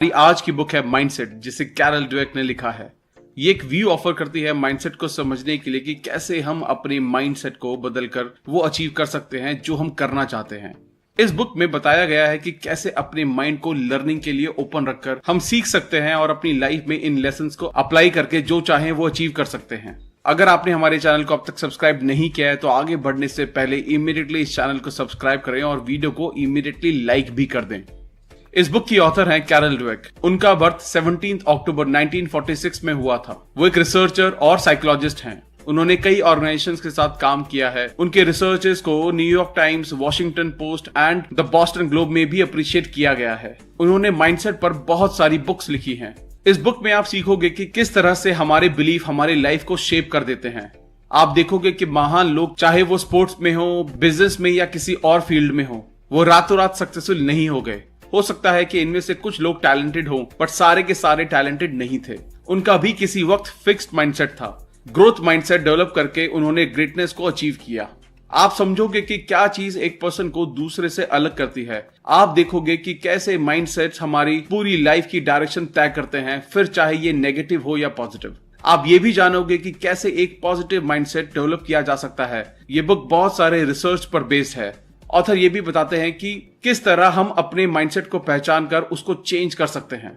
आज की बुक है माइंडसेट, जिसे कैरल ड्वेक ने लिखा है। ये एक व्यू ऑफर करती है माइंडसेट को समझने के लिए कि कैसे हम अपने माइंडसेट को बदलकर वो अचीव कर सकते हैं जो हम करना चाहते हैं। इस बुक में बताया गया है कि कैसे अपने माइंड को लर्निंग के लिए ओपन रखकर हम सीख सकते हैं और अपनी लाइफ में इन लेसन्स को अप्लाई करके जो चाहें वो अचीव कर सकते हैं। अगर आपने हमारे चैनल को अब तक सब्सक्राइब नहीं किया है तो आगे बढ़ने से पहले इमीडिएटली इस चैनल को सब्सक्राइब करें और वीडियो को इमीडिएटली लाइक भी कर दें। इस बुक की ऑथर हैं कैरल ड्वेक। उनका बर्थ 17 अक्टूबर 1946 में हुआ था। वो एक रिसर्चर और साइकोलॉजिस्ट हैं। उन्होंने कई ऑर्गेनाइजेशंस के साथ काम किया है। उनके रिसर्चेस को New York times, Washington post and the Boston globe में भी अप्रिशिएट किया गया है। उन्होंने माइंडसेट पर बहुत सारी बुक्स लिखी हैं। इस बुक में आप सीखोगे कि किस तरह से हमारे बिलीफ हमारी लाइफ को शेप कर देते हैं। आप देखोगे कि महान लोग, चाहे वो स्पोर्ट्स में हो, बिजनेस में या किसी और फील्ड में हो, वो रातों रात सक्सेसफुल नहीं हो गए। हो सकता है कि इनमें से कुछ लोग टैलेंटेड हो, बट सारे के सारे टैलेंटेड नहीं थे। उनका भी किसी वक्त फिक्स्ड माइंडसेट था। ग्रोथ माइंडसेट डेवलप करके उन्होंने ग्रेटनेस को अचीव किया। आप समझोगे कि क्या चीज एक पर्सन को दूसरे से अलग करती है। आप देखोगे कि कैसे माइंडसेट्स हमारी पूरी लाइफ की डायरेक्शन तय करते हैं, फिर चाहे ये नेगेटिव हो या पॉजिटिव। आप ये भी जानोगे कि कैसे एक पॉजिटिव माइंडसेट डेवलप किया जा सकता है। ये बुक बहुत सारे रिसर्च पर बेस्ड है। ऑथर ये भी बताते हैं कि किस तरह हम अपने माइंडसेट को पहचान कर उसको चेंज कर सकते हैं।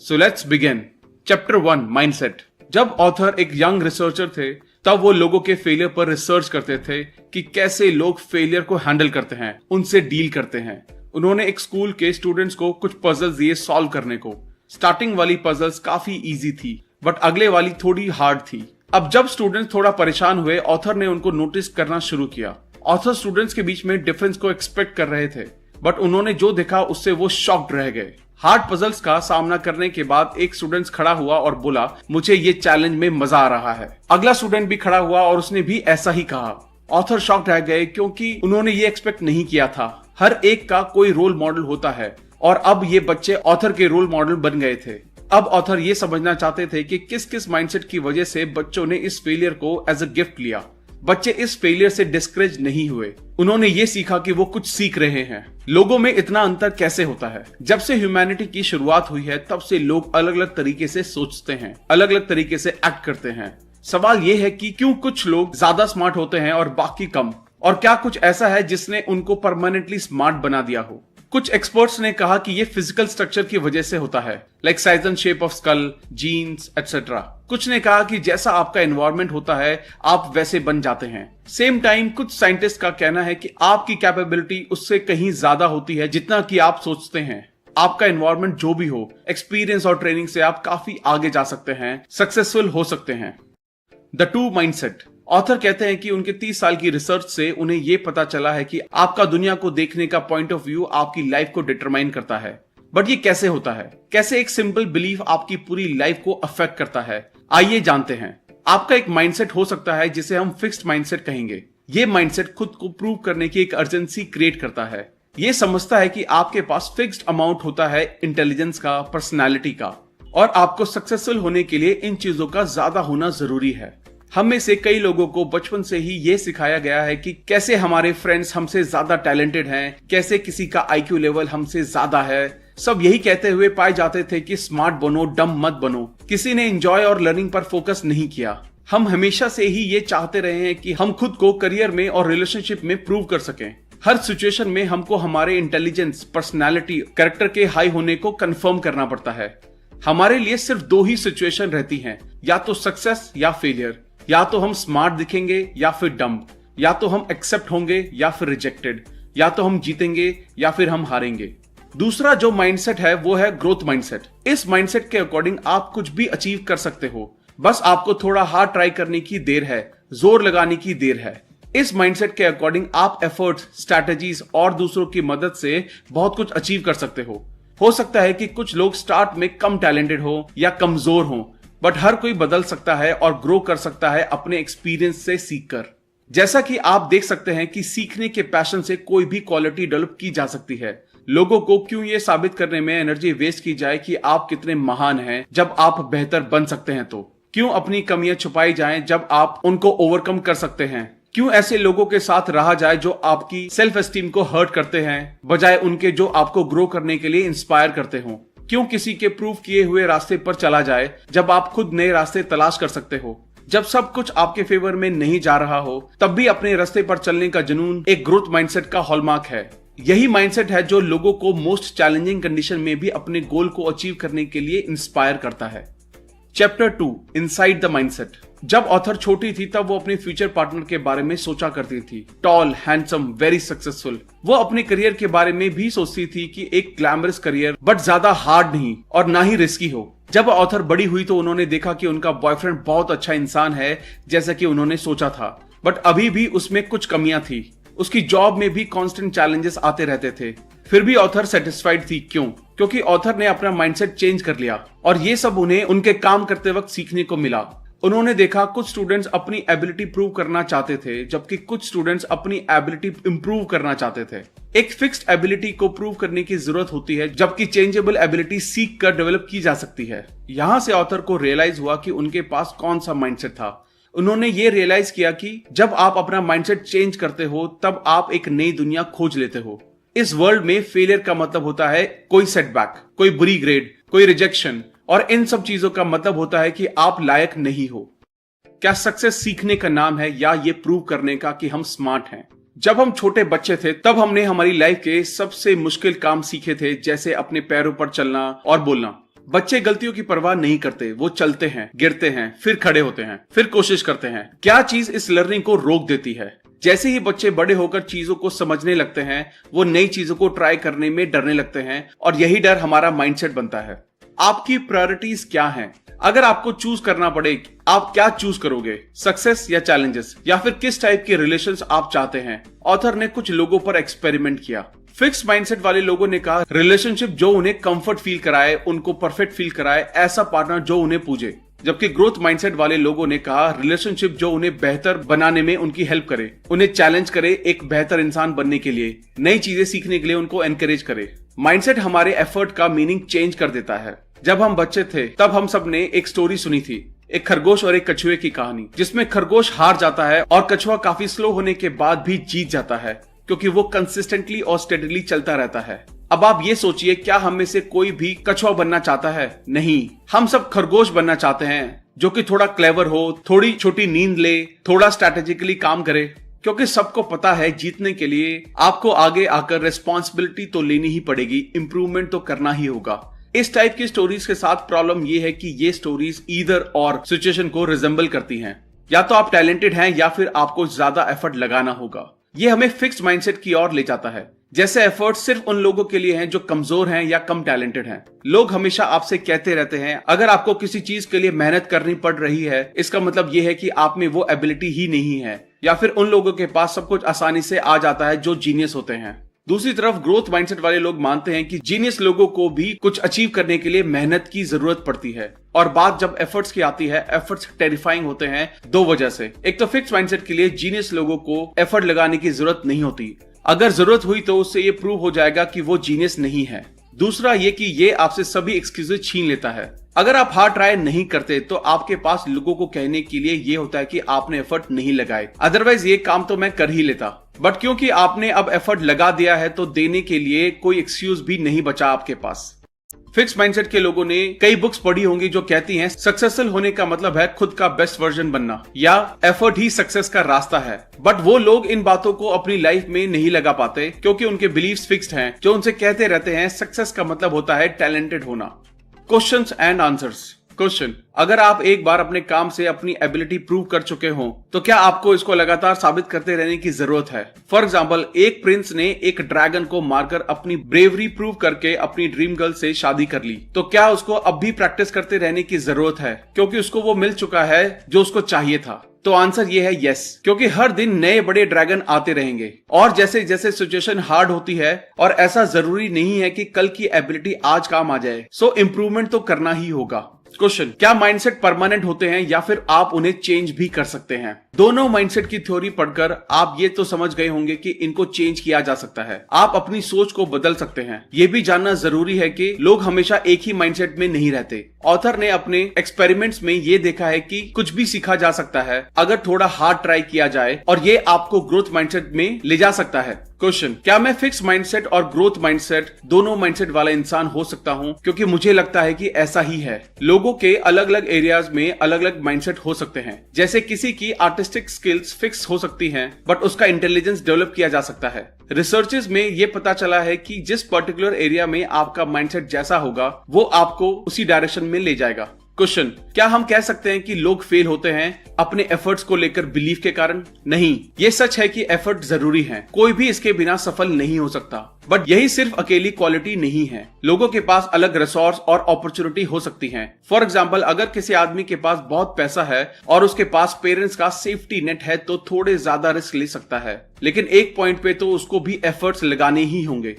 So let's begin. Chapter 1, mindset. जब ऑथर एक यंग रिसर्चर थे तब वो लोगों के फेलियर पर रिसर्च करते थे कि कैसे लोग फेलियर को हैंडल करते हैं, उनसे डील करते हैं। उन्होंने एक स्कूल के स्टूडेंट्स को कुछ पजल्स दिए सॉल्व करने को। स्टार्टिंग वाली पजल्स काफी इजी थी, बट अगले वाली थोड़ी हार्ड थी। अब जब स्टूडेंट्स थोड़ा परेशान हुए, ऑथर ने उनको नोटिस करना शुरू किया। ऑथर स्टूडेंट्स के बीच में डिफरेंस को एक्सपेक्ट कर रहे थे, बट उन्होंने जो देखा उससे वो शॉक्ड रह गए। हार्ड पजल्स का सामना करने के बाद एक स्टूडेंट खड़ा हुआ और बोला, मुझे ये चैलेंज में मजा आ रहा है। अगला स्टूडेंट भी खड़ा हुआ और उसने भी ऐसा ही कहा। ऑथर शॉक्ड रह गए क्योंकि उन्होंने ये एक्सपेक्ट नहीं किया था। हर एक का कोई रोल मॉडल होता है और अब ये बच्चे ऑथर के रोल मॉडल बन गए थे। अब ऑथर ये समझना चाहते थे कि किस किस माइंडसेट की वजह से बच्चों ने इस फेलियर को एज अ गिफ्ट लिया। बच्चे इस फेलियर से डिस्करेज नहीं हुए। उन्होंने ये सीखा कि वो कुछ सीख रहे हैं। लोगों में इतना अंतर कैसे होता है? जब से ह्यूमैनिटी की शुरुआत हुई है तब से लोग अलग अलग तरीके से सोचते हैं, अलग अलग तरीके से एक्ट करते हैं। सवाल ये है कि क्यों कुछ लोग ज्यादा स्मार्ट होते हैं और बाकी कम? और क्या कुछ ऐसा है जिसने उनको परमानेंटली स्मार्ट बना दिया हो? कुछ एक्सपर्ट्स ने कहा कि ये फिजिकल स्ट्रक्चर की वजह से होता है, like size and shape of skull, genes etcetera. कुछ ने कहा कि जैसा आपका एनवायरनमेंट होता है आप वैसे बन जाते हैं। सेम टाइम कुछ साइंटिस्ट का कहना है कि आपकी कैपेबिलिटी उससे कहीं ज्यादा होती है जितना कि आप सोचते हैं। आपका एनवायरनमेंट जो भी हो, एक्सपीरियंस और ट्रेनिंग से आप काफी आगे जा सकते हैं, सक्सेसफुल हो सकते हैं। The 2 mindset. ऑथर कहते हैं कि उनके 30 साल की रिसर्च से उन्हें यह पता चला है कि आपका दुनिया को देखने का पॉइंट ऑफ व्यू आपकी लाइफ को डिटरमाइन करता है। बट ये कैसे होता है? कैसे एक सिंपल बिलीफ आपकी पूरी लाइफ को अफेक्ट करता है? आइए जानते हैं। आपका एक माइंडसेट हो सकता है जिसे हम फिक्स्ड माइंडसेट कहेंगे। ये माइंडसेट खुद को प्रूव करने की एक अर्जेंसी क्रिएट करता है। ये समझता है कि आपके पास फिक्स्ड अमाउंट होता है इंटेलिजेंस का, पर्सनैलिटी का, और आपको सक्सेसफुल होने के लिए इन चीजों का ज्यादा होना जरूरी है। हम में से कई लोगों को बचपन से ही ये सिखाया गया है कि कैसे हमारे फ्रेंड्स हमसे ज्यादा टैलेंटेड हैं, कैसे किसी का आईक्यू लेवल हमसे ज्यादा है। सब यही कहते हुए पाए जाते थे कि स्मार्ट बनो, डम मत बनो। किसी ने एंजॉय और लर्निंग पर फोकस नहीं किया। हम हमेशा से ही ये चाहते रहे हैं कि हम खुद को करियर में और रिलेशनशिप में प्रूव कर सकें। हर सिचुएशन में हमको हमारे इंटेलिजेंस, पर्सनैलिटी, कैरेक्टर के हाई होने को कंफर्म करना पड़ता है। हमारे लिए सिर्फ 2 ही सिचुएशन रहती हैं, या तो सक्सेस या फेलियर। या तो हम स्मार्ट दिखेंगे या फिर डम, या तो हम एक्सेप्ट होंगे या फिर रिजेक्टेड, या तो हम जीतेंगे या फिर हम हारेंगे। दूसरा जो माइंडसेट है वो है ग्रोथ माइंडसेट। इस माइंडसेट के अकॉर्डिंग आप कुछ भी अचीव कर सकते हो, बस आपको थोड़ा हार्ड ट्राई करने की देर है, जोर लगाने की देर है। इस माइंडसेट के अकॉर्डिंग आप एफर्ट्स, स्ट्रैटेजीज और दूसरों की मदद से बहुत कुछ अचीव कर सकते हो सकता है कि कुछ लोग स्टार्ट में कम टैलेंटेड हो या कमजोर हो, बट हर कोई बदल सकता है और ग्रो कर सकता है अपने एक्सपीरियंस से सीखकर। जैसा कि आप देख सकते हैं कि सीखने के पैशन से कोई भी क्वालिटी डेवलप की जा सकती है। लोगों को क्यों ये साबित करने में एनर्जी वेस्ट की जाए कि आप कितने महान हैं जब आप बेहतर बन सकते हैं? तो क्यों अपनी कमियां छुपाई जाएं जब आप उनको ओवरकम कर सकते हैं? क्यों ऐसे लोगों के साथ रहा जाए जो आपकी सेल्फ एस्टीम को हर्ट करते हैं, बजाय उनके जो आपको ग्रो करने के लिए इंस्पायर करते हो? क्यों किसी के प्रूव किए हुए रास्ते पर चला जाए जब आप खुद नए रास्ते तलाश कर सकते हो। जब सब कुछ आपके फेवर में नहीं जा रहा हो तब भी अपने रास्ते पर चलने का जुनून एक ग्रोथ माइंडसेट का हॉलमार्क है। यही माइंडसेट है जो लोगों को मोस्ट चैलेंजिंग कंडीशन में भी अपने गोल को अचीव करने के लिए इंस्पायर करता है। Chapter 2, inside the mindset. जब ऑथर छोटी थी तब वो अपने फ्यूचर पार्टनर के बारे में सोचा करती थी। Tall, handsome, very successful. वो अपने करियर के बारे में भी सोचती थी कि एक ग्लैमरस करियर बट ज्यादा हार्ड नहीं और ना ही रिस्की हो। जब ऑथर बड़ी हुई तो उन्होंने देखा कि उनका बॉयफ्रेंड बहुत अच्छा इंसान है जैसा कि उन्होंने सोचा था, बट अभी भी उसमें कुछ कमियां थी। उसकी जॉब में भी कांस्टेंट चैलेंजेस आते रहते थे। फिर भी ऑथर सेटिस्फाइड थी। क्यों? क्योंकि ऑथर ने अपना माइंडसेट चेंज कर लिया और ये सब उन्हें उनके काम करते वक्त सीखने को मिला। उन्होंने देखा कुछ स्टूडेंट्स अपनी एबिलिटी प्रूव करना चाहते थे जबकि कुछ स्टूडेंट्स अपनी एबिलिटी इंप्रूव करना चाहते थे। एक फिक्स्ड एबिलिटी को प्रूव करने की जरूरत होती है जबकि चेंजेबल एबिलिटी सीख कर डेवलप की जा सकती है। यहां से ऑथर को रियलाइज हुआ कि उनके पास कौन सा माइंडसेट था। उन्होंने ये रियलाइज किया कि जब आप अपना माइंडसेट चेंज करते हो तब आप एक नई दुनिया खोज लेते हो। इस वर्ल्ड में फेलियर का मतलब होता है कोई सेटबैक, कोई बुरी ग्रेड, कोई रिजेक्शन, और इन सब चीजों का मतलब होता है कि आप लायक नहीं हो। क्या सक्सेस सीखने का नाम है या ये प्रूव करने का कि हम स्मार्ट हैं? जब हम छोटे बच्चे थे तब हमने हमारी लाइफ के सबसे मुश्किल काम सीखे थे, जैसे अपने पैरों पर चलना और बोलना। बच्चे गलतियों की परवाह नहीं करते, वो चलते हैं, गिरते हैं, फिर खड़े होते हैं, फिर कोशिश करते हैं। क्या चीज इस लर्निंग को रोक देती है? जैसे ही बच्चे बड़े होकर चीजों को समझने लगते हैं वो नई चीजों को ट्राई करने में डरने लगते हैं और यही डर हमारा माइंडसेट बनता है। आपकी प्रायोरिटीज क्या हैं? अगर आपको चूज करना पड़े, आप क्या चूज करोगे? सक्सेस या चैलेंजेस, या फिर किस टाइप के रिलेशंस आप चाहते हैं? ऑथर ने कुछ लोगों पर एक्सपेरिमेंट किया। फिक्स माइंडसेट वाले लोगों ने कहा रिलेशनशिप जो उन्हें कंफर्ट फील कराए, उनको परफेक्ट फील कराए, ऐसा पार्टनर जो उन्हें पूजे। जबकि ग्रोथ माइंडसेट वाले लोगों ने कहा रिलेशनशिप जो उन्हें बेहतर बनाने में उनकी हेल्प करे, उन्हें चैलेंज करे एक बेहतर इंसान बनने के लिए, नई चीजें सीखने के लिए उनको एनकरेज करे। माइंडसेट हमारे एफर्ट का मीनिंग चेंज कर देता है। जब हम बच्चे थे तब हम सब ने एक स्टोरी सुनी थी, एक खरगोश और एक कछुए की कहानी, जिसमें खरगोश हार जाता है और कछुआ काफी स्लो होने के बाद भी जीत जाता है क्योंकि वो कंसिस्टेंटली और स्टेडीली चलता रहता है। अब आप ये सोचिए, क्या हम में से कोई भी कछुआ बनना चाहता है? नहीं, हम सब खरगोश बनना चाहते हैं जो कि थोड़ा क्लेवर हो, थोड़ी छोटी नींद ले, थोड़ा स्ट्रैटेजिकली काम करे, क्योंकि सबको पता है जीतने के लिए आपको आगे आकर रिस्पॉन्सिबिलिटी तो लेनी ही पड़ेगी, इंप्रूवमेंट तो करना ही होगा। इस टाइप की स्टोरीज के साथ प्रॉब्लम ये है कि ये स्टोरीज ईदर और सिचुएशन को रिजेंबल करती हैं। या तो आप टैलेंटेड हैं या फिर आपको ज्यादा एफर्ट लगाना होगा। ये हमें फिक्स्ड माइंडसेट की ओर ले जाता है, जैसे एफर्ट सिर्फ उन लोगों के लिए हैं जो कमजोर हैं या कम टैलेंटेड हैं। लोग हमेशा आपसे कहते रहते हैं अगर आपको किसी चीज के लिए मेहनत करनी पड़ रही है इसका मतलब ये है कि आप में वो एबिलिटी ही नहीं है, या फिर उन लोगों के पास सब कुछ आसानी से आ जाता है जो जीनियस होते हैं। दूसरी तरफ ग्रोथ माइंडसेट वाले लोग मानते हैं कि जीनियस लोगों को भी कुछ अचीव करने के लिए मेहनत की जरूरत पड़ती है। और बात जब एफर्ट्स की आती है, एफर्ट्स टेरिफाइंग होते हैं दो वजह से। एक तो फिक्स माइंडसेट के लिए जीनियस लोगों को एफर्ट लगाने की जरूरत नहीं होती, अगर जरूरत हुई तो उससे ये प्रूव हो जाएगा कि वो जीनियस नहीं है। दूसरा ये कि ये आपसे सभी एक्सक्यूजेस छीन लेता है। अगर आप हार्ड ट्राई नहीं करते तो आपके पास लोगों को कहने के लिए ये होता है कि आपने एफर्ट नहीं लगाए, अदरवाइज ये काम तो मैं कर ही लेता। बट क्योंकि आपने अब एफर्ट लगा दिया है तो देने के लिए कोई एक्सक्यूज भी नहीं बचा आपके पास। फिक्स माइंडसेट के लोगों ने कई बुक्स पढ़ी होंगी जो कहती हैं सक्सेसफुल होने का मतलब है खुद का बेस्ट वर्जन बनना, या एफर्ट ही सक्सेस का रास्ता है। बट वो लोग इन बातों को अपनी लाइफ में नहीं लगा पाते क्योंकि उनके बिलीव्स फिक्स्ड हैं, जो उनसे कहते रहते हैं सक्सेस का मतलब होता है टैलेंटेड होना। Questions and answers. क्वेश्चन, अगर आप एक बार अपने काम से अपनी एबिलिटी प्रूव कर चुके हो तो क्या आपको इसको लगातार साबित करते रहने की जरूरत है? फॉर एग्जाम्पल, एक प्रिंस ने एक ड्रैगन को मारकर अपनी ब्रेवरी प्रूव करके अपनी ड्रीम गर्ल से शादी कर ली, तो क्या उसको अब भी प्रैक्टिस करते रहने की जरूरत है क्योंकि उसको वो मिल चुका है जो उसको चाहिए था? तो आंसर ये है यस, क्योंकि हर दिन नए बड़े ड्रैगन आते रहेंगे और जैसे जैसे सिचुएशन हार्ड होती है, और ऐसा जरूरी नहीं है कि कल की एबिलिटी आज काम आ जाए, सो इम्प्रूवमेंट तो करना ही होगा। क्वेश्चन, क्या माइंडसेट परमानेंट होते हैं या फिर आप उन्हें चेंज भी कर सकते हैं? दोनों माइंडसेट की थ्योरी पढ़कर आप ये तो समझ गए होंगे कि इनको चेंज किया जा सकता है, आप अपनी सोच को बदल सकते हैं। ये भी जानना जरूरी है कि लोग हमेशा एक ही माइंडसेट में नहीं रहते। ऑथर ने अपने एक्सपेरिमेंट्स में ये देखा है कि कुछ भी सीखा जा सकता है अगर थोड़ा हार्ड ट्राई किया जाए, और ये आपको ग्रोथ माइंडसेट में ले जा सकता है। क्वेश्चन, क्या मैं फिक्स माइंडसेट और ग्रोथ माइंडसेट दोनों माइंडसेट वाला इंसान हो सकता हूं? क्योंकि मुझे लगता है कि ऐसा ही है। लोगों के अलग अलग एरियाज में अलग अलग माइंडसेट हो सकते हैं। जैसे किसी की आर्टिस्टिक स्किल्स फिक्स हो सकती हैं, बट उसका इंटेलिजेंस डेवलप किया जा सकता है। रिसर्चेस में ये पता चला है कि जिस पर्टिकुलर एरिया में आपका माइंडसेट जैसा होगा, वो आपको उसी डायरेक्शन में ले जाएगा। क्वेश्चन, क्या हम कह सकते हैं कि लोग फेल होते हैं अपने एफर्ट्स को लेकर बिलीफ के कारण? नहीं, ये सच है कि एफर्ट जरूरी है, कोई भी इसके बिना सफल नहीं हो सकता। बट यही सिर्फ अकेली क्वालिटी नहीं है। लोगों के पास अलग रिसोर्स और अपॉर्चुनिटी हो सकती है। फॉर एग्जाम्पल, अगर किसी आदमी के पास बहुत पैसा है और उसके पास पेरेंट्स का सेफ्टी नेट है तो थोड़े ज्यादा रिस्क ले सकता है, लेकिन एक पॉइंट पे तो उसको भी एफर्ट्स लगाने ही होंगे।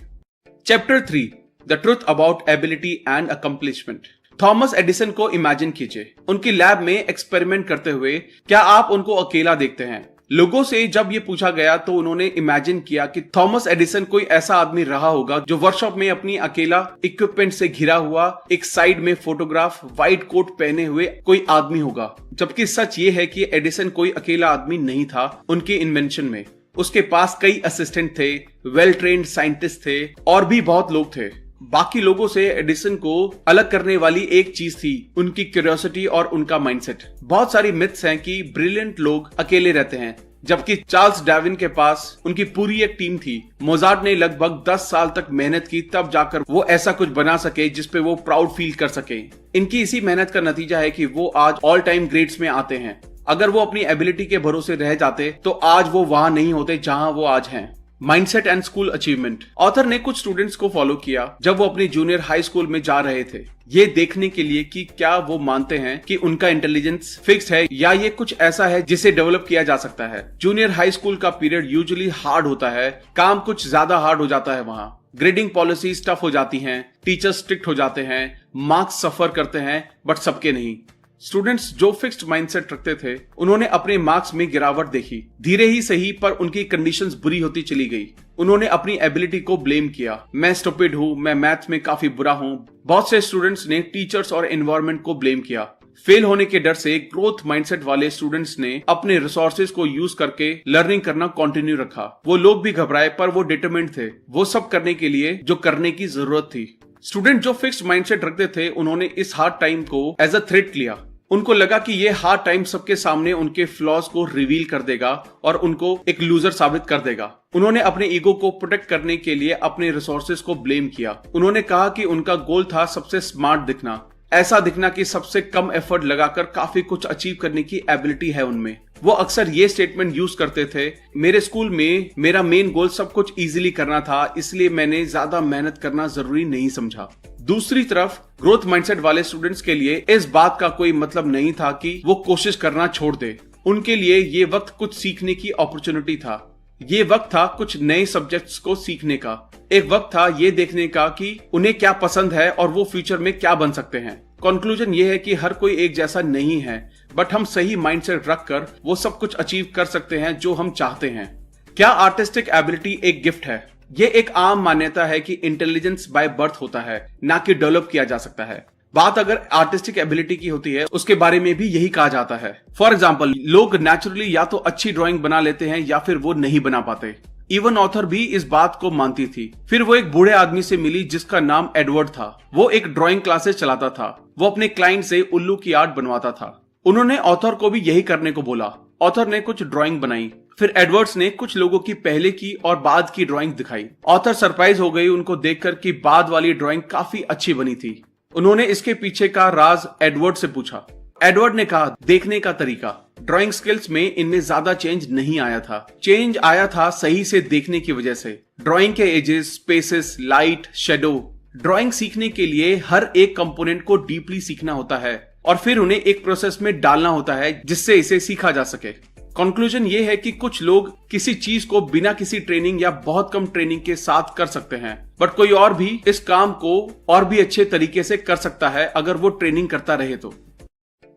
Chapter 3, the truth about ability and accomplishment. Thomas Edison को इमेजिन कीजिए, उनकी लैब में एक्सपेरिमेंट करते हुए। क्या आप उनको अकेला देखते हैं? लोगों से जब ये पूछा गया तो उन्होंने इमेजिन किया कि थॉमस एडिसन कोई ऐसा आदमी रहा होगा जो वर्कशॉप में अपनी अकेला इक्विपमेंट से घिरा हुआ, एक साइड में फोटोग्राफ, व्हाइट कोट पहने हुए कोई आदमी होगा। जबकि सच ये है कि एडिसन कोई अकेला आदमी नहीं था। उनके इन्वेंशन में उसके पास कई असिस्टेंट थे, वेल ट्रेन्ड साइंटिस्ट थे और भी बहुत लोग थे। बाकी लोगों से एडिसन को अलग करने वाली एक चीज थी, उनकी क्यूरियोसिटी और उनका माइंडसेट। बहुत सारी मिथ्स हैं कि ब्रिलियंट लोग अकेले रहते हैं, जबकि चार्ल्स डार्विन के पास उनकी पूरी एक टीम थी। मोजार्ट ने लगभग 10 साल तक मेहनत की, तब जाकर वो ऐसा कुछ बना सके जिसपे वो प्राउड फील कर सके। इनकी इसी मेहनत का नतीजा है कि वो आज ऑल टाइम ग्रेट्स में आते हैं। अगर वो अपनी एबिलिटी के भरोसे रह जाते तो आज वो वहां नहीं होते जहां वो आज हैं। Mindset and school achievement. Author ने कुछ स्टूडेंट्स को फॉलो किया जब वो अपनी जूनियर हाई स्कूल में जा रहे थे, ये देखने के लिए कि क्या वो मानते हैं कि उनका इंटेलिजेंस फिक्स है या ये कुछ ऐसा है जिसे डेवलप किया जा सकता है। जूनियर हाई स्कूल का पीरियड यूजुअली हार्ड होता है, काम कुछ ज्यादा हार्ड हो जाता है। वहां ग्रेडिंग पॉलिसीज टफ हो जाती हैं, टीचर्स स्ट्रिक्ट हो जाते हैं, मार्क्स सफर करते हैं, बट सबके नहीं। स्टूडेंट्स जो फिक्स्ड माइंडसेट रखते थे उन्होंने अपने मार्क्स में गिरावट देखी। धीरे ही सही, पर उनकी कंडीशंस बुरी होती चली गई। उन्होंने अपनी एबिलिटी को ब्लेम किया, मैं स्टूपिड हूँ, मैं मैथ्स में काफी बुरा हूँ। बहुत से स्टूडेंट्स ने टीचर्स और एनवायरनमेंट को ब्लेम किया। फेल होने के डर से ग्रोथ माइंडसेट वाले स्टूडेंट्स ने अपने रिसोर्सेज को यूज करके लर्निंग करना कंटिन्यू रखा। वो लोग भी घबराए, पर वो डिटरमिन्ड थे, वो सब करने के लिए जो करने की जरूरत थी। स्टूडेंट जो फिक्स्ड माइंडसेट रखते थे उन्होंने इस हार्ड टाइम को एज अ थ्रेट लिया। उनको लगा कि ये हार्ड टाइम सबके सामने उनके फ्लॉज को रिवील कर देगा और उनको एक लूजर साबित कर देगा। उन्होंने अपने ईगो को प्रोटेक्ट करने के लिए अपने रिसोर्सेज को ब्लेम किया। उन्होंने कहा कि उनका गोल था सबसे स्मार्ट दिखना, ऐसा दिखना कि सबसे कम एफर्ट लगाकर काफी कुछ अचीव करने की एबिलिटी है उनमें। वो अक्सर ये स्टेटमेंट यूज करते थे, मेरे स्कूल में मेरा मेन गोल सब कुछ इजीली करना था, इसलिए मैंने ज्यादा मेहनत करना जरूरी नहीं समझा। दूसरी तरफ ग्रोथ माइंडसेट वाले स्टूडेंट्स के लिए इस बात का कोई मतलब नहीं था कि वो कोशिश करना छोड़ दे। उनके लिए ये वक्त कुछ सीखने की अपॉर्चुनिटी था। ये वक्त था कुछ नए सब्जेक्ट्स को सीखने का। एक वक्त था ये देखने का कि उन्हें क्या पसंद है और वो फ्यूचर में क्या बन सकते हैं। कंक्लूजन ये है कि हर कोई एक जैसा नहीं है, बट हम सही माइंडसेट रखकर वो सब कुछ अचीव कर सकते हैं जो हम चाहते हैं। क्या आर्टिस्टिक एबिलिटी एक गिफ्ट है? ये एक आम मान्यता है कि इंटेलिजेंस बाय बर्थ होता है, ना कि डेवलप किया जा सकता है। बात अगर आर्टिस्टिक एबिलिटी की होती है, उसके बारे में भी यही कहा जाता है। फॉर एग्जाम्पल, लोग नेचुरली या तो अच्छी ड्राइंग बना लेते हैं या फिर वो नहीं बना पाते। इवन ऑथर भी इस बात को मानती थी। फिर वो एक बूढ़े आदमी से मिली जिसका नाम एडवर्ड था। वो एक ड्राइंग क्लासेस चलाता था। वो अपने क्लाइंट से उल्लू की आर्ट बनवाता था। उन्होंने ऑथर को भी यही करने को बोला। ऑथर ने कुछ ड्राइंग बनाई, फिर एडवर्ड्स ने कुछ लोगों की पहले की और बाद की ड्राइंग दिखाई। ऑथर सरप्राइज हो गई उनको देखकर कि बाद वाली ड्राइंग काफी अच्छी बनी थी। उन्होंने इसके पीछे का राज एडवर्ड से पूछा। एडवर्ड ने कहा, देखने का तरीका। ड्राइंग स्किल्स में इनमें ज्यादा चेंज नहीं आया था। चेंज आया था सही से देखने की वजह से। ड्राइंग के edges, spaces, light, shadow. Drawing सीखने के लिए हर एक कंपोनेंट को डीपली सीखना होता है और फिर उन्हें एक प्रोसेस में डालना होता है जिससे इसे सीखा जा सके। कंक्लूजन ये है कि कुछ लोग किसी चीज को बिना किसी ट्रेनिंग या बहुत कम ट्रेनिंग के साथ कर सकते हैं, बट कोई और भी इस काम को और भी अच्छे तरीके से कर सकता है अगर वो ट्रेनिंग करता रहे तो।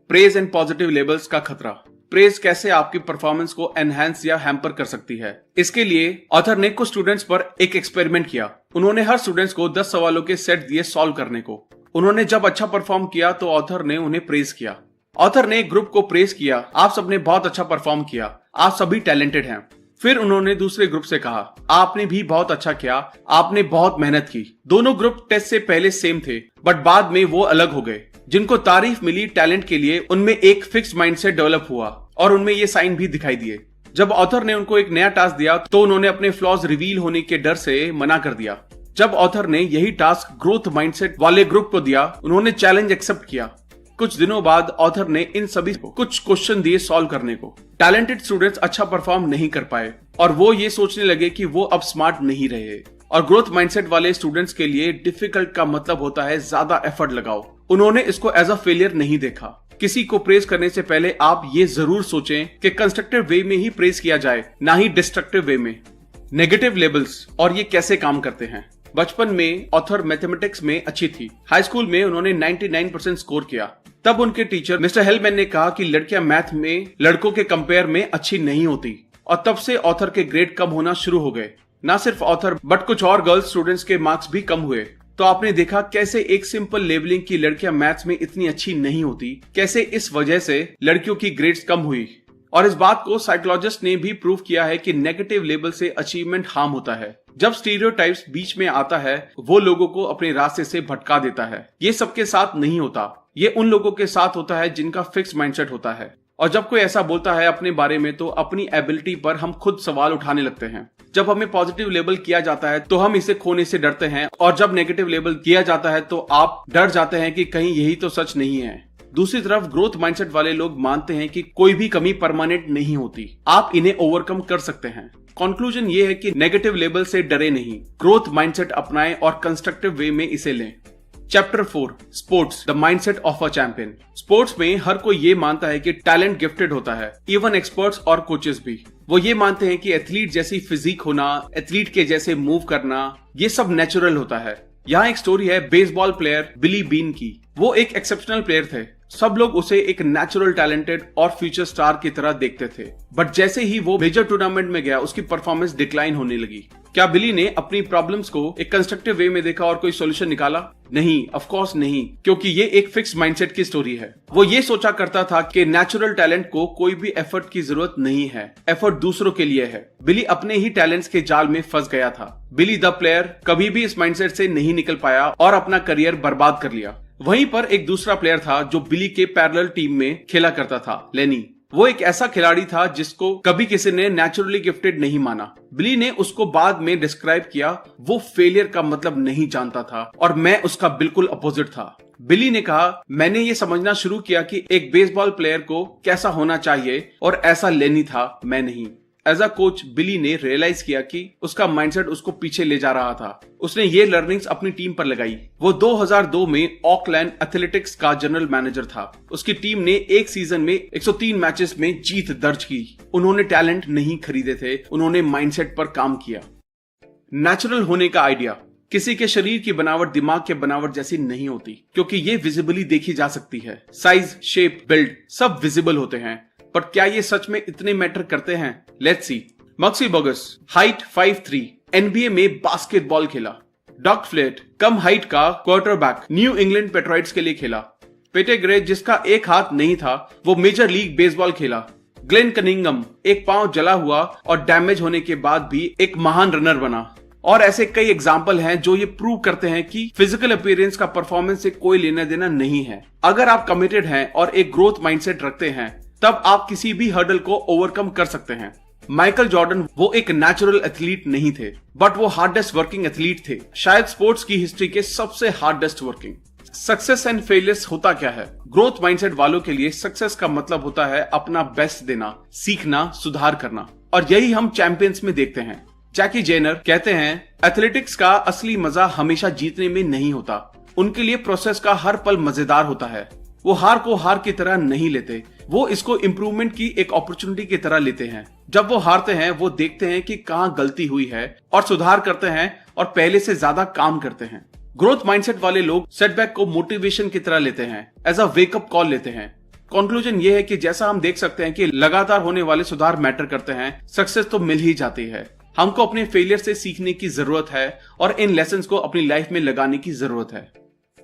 प्रेज एंड पॉजिटिव लेबल्स का खतरा। प्रेज कैसे आपकी परफॉर्मेंस को एनहांस या हैम्पर कर सकती है? इसके लिए ऑथर ने कुछ स्टूडेंट्स पर एक एक्सपेरिमेंट किया। उन्होंने हर स्टूडेंट्स को 10 सवालों के सेट दिए सॉल्व करने को। उन्होंने जब अच्छा परफॉर्म किया तो ऑथर ने उन्हें प्रेज किया। ऑथर ने ग्रुप को प्रेज किया, आप सबने बहुत अच्छा परफॉर्म किया, आप सभी टैलेंटेड हैं। फिर उन्होंने दूसरे ग्रुप से कहा, आपने भी बहुत अच्छा किया, आपने बहुत मेहनत की। दोनों ग्रुप टेस्ट से पहले सेम थे, बट बाद में वो अलग हो गए। जिनको तारीफ मिली टैलेंट के लिए, उनमें एक फिक्स्ड माइंडसेट डेवलप हुआ और उनमें ये साइन भी दिखाई दिए। जब ऑथर ने उनको एक नया टास्क दिया तो उन्होंने अपने फ्लॉज रिवील होने के डर से मना कर दिया। जब ऑथर ने यही टास्क ग्रोथ माइंडसेट वाले ग्रुप को दिया, उन्होंने चैलेंज एक्सेप्ट किया। कुछ दिनों बाद ऑथर ने इन सभी को कुछ क्वेश्चन दिए सॉल्व करने को। टैलेंटेड स्टूडेंट्स अच्छा परफॉर्म नहीं कर पाए और वो ये सोचने लगे कि वो अब स्मार्ट नहीं रहे। और ग्रोथ माइंडसेट वाले स्टूडेंट्स के लिए डिफिकल्ट का मतलब होता है ज्यादा एफर्ट लगाओ। उन्होंने इसको एज अ फेलियर नहीं देखा। किसी को प्रेज करने से पहले आप ये जरूर सोचें कि कंस्ट्रक्टिव वे में ही प्रेज किया जाए, ना ही डिस्ट्रक्टिव वे में। नेगेटिव लेबल्स और ये कैसे काम करते हैं। बचपन में ऑथर मैथमेटिक्स में अच्छी थी। हाई स्कूल में उन्होंने 99% स्कोर किया। तब उनके टीचर मिस्टर हेलमैन ने कहा कि लड़कियां मैथ में लड़कों के कंपेयर में अच्छी नहीं होती, और तब से ऑथर के ग्रेड कम होना शुरू हो गए। ना सिर्फ ऑथर बट कुछ और गर्ल्स स्टूडेंट्स के मार्क्स भी कम हुए। तो आपने देखा कैसे एक सिंपल लेबलिंग की लड़कियां मैथ्स में इतनी अच्छी नहीं होती, कैसे इस वजह से लड़कियों की ग्रेड्स कम हुई। और इस बात को साइकोलॉजिस्ट ने भी प्रूव किया है कि नेगेटिव लेबल से अचीवमेंट हार्म होता है। जब स्टीरियोटाइप्स बीच में आता है, वो लोगों को अपने रास्ते से भटका देता है। ये सबके साथ नहीं होता, ये उन लोगों के साथ होता है जिनका फिक्स माइंडसेट होता है। और जब कोई ऐसा बोलता है अपने बारे में, तो अपनी एबिलिटी पर हम खुद सवाल उठाने लगते हैं। जब हमें पॉजिटिव लेबल किया जाता है तो हम इसे खोने से डरते हैं, और जब नेगेटिव लेबल किया जाता है तो आप डर जाते हैं कि कहीं यही तो सच नहीं है। दूसरी तरफ ग्रोथ माइंडसेट वाले लोग मानते हैं कि कोई भी कमी परमानेंट नहीं होती, आप इन्हें ओवरकम कर सकते हैं। कंक्लूजन ये है कि नेगेटिव लेबल से डरे नहीं, ग्रोथ माइंडसेट अपनाएं और कंस्ट्रक्टिव वे में इसे लें। Chapter 4 sports the mindset of a champion. Sports में हर कोई ये मानता है कि टैलेंट गिफ्टेड होता है, इवन एक्सपर्ट्स और कोचेस भी। वो ये मानते हैं कि एथलीट जैसी फिजिक होना, एथलीट के जैसे मूव करना, ये सब नेचुरल होता है। यहाँ एक स्टोरी है बेसबॉल प्लेयर बिली बीन की। वो एक एक्सेप्शनल प्लेयर थे। सब लोग उसे एक नेचुरल टैलेंटेड और फ्यूचर स्टार की तरह देखते थे, बट जैसे ही वो मेजर टूर्नामेंट में गया, उसकी परफॉर्मेंस डिक्लाइन होने लगी। क्या बिली ने अपनी प्रॉब्लम्स को एक कंस्ट्रक्टिव वे में देखा और कोई सॉल्यूशन निकाला? नहीं, ऑफ कोर्स नहीं, क्योंकि ये एक फिक्स माइंडसेट की स्टोरी है। वो ये सोचा करता था कि नेचुरल टैलेंट को कोई भी एफर्ट की जरूरत नहीं है, एफर्ट दूसरों के लिए है। बिली अपने ही टैलेंट्स के जाल में फंस गया था। बिली द प्लेयर कभी भी इस माइंडसेट से नहीं निकल पाया और अपना करियर बर्बाद कर लिया। वहीं पर एक दूसरा प्लेयर था जो बिली के पैरेलल टीम में खेला करता था, लेनी। वो एक ऐसा खिलाड़ी था जिसको कभी किसी ने नेचुरली गिफ्टेड नहीं माना। बिली ने उसको बाद में डिस्क्राइब किया, वो फेलियर का मतलब नहीं जानता था और मैं उसका बिल्कुल अपोजिट था। बिली ने कहा, मैंने ये समझना शुरू किया कि एक बेसबॉल प्लेयर को कैसा होना चाहिए और ऐसा लेनी था, मैं नहीं। एज अ कोच बिली ने रियलाइज किया कि उसका माइंडसेट उसको पीछे ले जा रहा था। उसने ये लर्निंग्स अपनी टीम पर लगाई। वो 2002 में ऑकलैंड एथलेटिक्स का जनरल मैनेजर था। उसकी टीम ने एक सीजन में 103 मैचेस में जीत दर्ज की। उन्होंने टैलेंट नहीं खरीदे थे, उन्होंने माइंडसेट पर काम किया। नेचुरल होने का आइडिया। किसी के शरीर की बनावट दिमाग के बनावट जैसी नहीं होती, क्योंकि ये विजिबली देखी जा सकती है। साइज, शेप, बिल्ड सब विजिबल होते हैं, पर क्या ये सच में इतने मैटर करते हैं? Let's see. Maksi Burgess height 5'3", NBA में बास्केटबॉल खेला। डॉग फ्लेट कम हाइट का क्वार्टरबैक न्यू इंग्लैंड पेट्रॉइट्स के लिए खेला। पेटे ग्रे जिसका एक हाथ नहीं था, वो मेजर लीग बेसबॉल खेला। ग्लेन कनिंगम एक पांव जला हुआ और डैमेज होने के बाद भी एक महान रनर बना। और ऐसे कई एग्जाम्पल हैं जो ये प्रूव करते हैं कि फिजिकल अपीयरेंस का परफॉर्मेंस से कोई लेना देना नहीं है। अगर आप कमिटेड हैं और एक ग्रोथ माइंडसेट रखते हैं, तब आप किसी भी हर्डल को ओवरकम कर सकते हैं। माइकल जॉर्डन वो एक नेचुरल एथलीट नहीं थे, बट वो हार्डेस्ट वर्किंग एथलीट थे, शायद स्पोर्ट्स की हिस्ट्री के सबसे hardest working. Success and failures होता क्या है? ग्रोथ माइंडसेट वालों के लिए सक्सेस का मतलब होता है अपना बेस्ट देना, सीखना, सुधार करना, और यही हम चैंपियंस में देखते हैं। जैकी जेनर कहते हैं, एथलेटिक्स का असली मजा हमेशा जीतने में नहीं होता, उनके लिए प्रोसेस का हर पल मजेदार होता है। वो हार को हार की तरह नहीं लेते, वो इसको इम्प्रूवमेंट की एक अपॉर्चुनिटी की तरह लेते हैं। जब वो हारते हैं, वो देखते हैं कि कहाँ गलती हुई है और सुधार करते हैं और पहले से ज्यादा काम करते हैं। ग्रोथ माइंडसेट वाले लोग सेटबैक को मोटिवेशन की तरह लेते हैं, एज अ वेकअप कॉल लेते हैं। कंक्लूजन ये है कि जैसा हम देख सकते हैं कि लगातार होने वाले सुधार मैटर करते हैं, सक्सेस तो मिल ही जाती है। हमको अपने फेलियर से सीखने की जरूरत है और इन लेसन्स को अपनी लाइफ में लगाने की जरूरत है।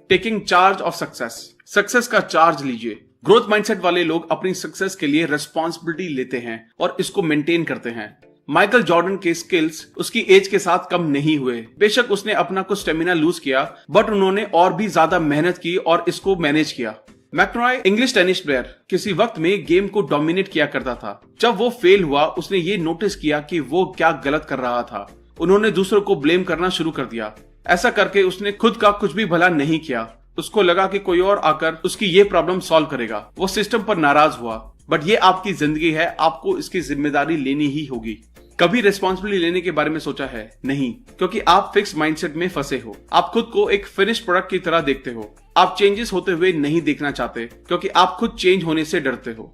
Taking charge of success. Success का चार्ज लीजिए। ग्रोथ माइंडसेट वाले लोग अपनी सक्सेस के लिए रिस्पॉन्सिबिलिटी लेते हैं और इसको मेंटेन करते हैं। माइकल जॉर्डन के स्किल्स उसकी एज के साथ कम नहीं हुए। बेशक उसने अपना कुछ स्टेमिना लूज किया, बट उन्होंने और भी ज्यादा मेहनत की और इसको मैनेज किया। मैकनॉय इंग्लिश टेनिस प्लेयर किसी वक्त में गेम को डोमिनेट किया करता था। जब वो फेल हुआ, उसने ये नोटिस किया कि वो क्या गलत कर रहा था। उन्होंने दूसरों को ब्लेम करना शुरू कर दिया। ऐसा करके उसने खुद का कुछ भी भला नहीं किया। उसको लगा कि कोई और आकर उसकी ये प्रॉब्लम सॉल्व करेगा। वो सिस्टम पर नाराज हुआ। बट ये आपकी जिंदगी है, आपको इसकी जिम्मेदारी लेनी ही होगी। कभी रिस्पॉन्सिबिलिटी लेने के बारे में सोचा है? नहीं, क्योंकि आप फिक्स माइंडसेट में फंसे हो। आप खुद को एक फिनिश प्रोडक्ट की तरह देखते हो। आप चेंजेस होते हुए नहीं देखना चाहते, क्योंकि आप खुद चेंज होने से डरते हो।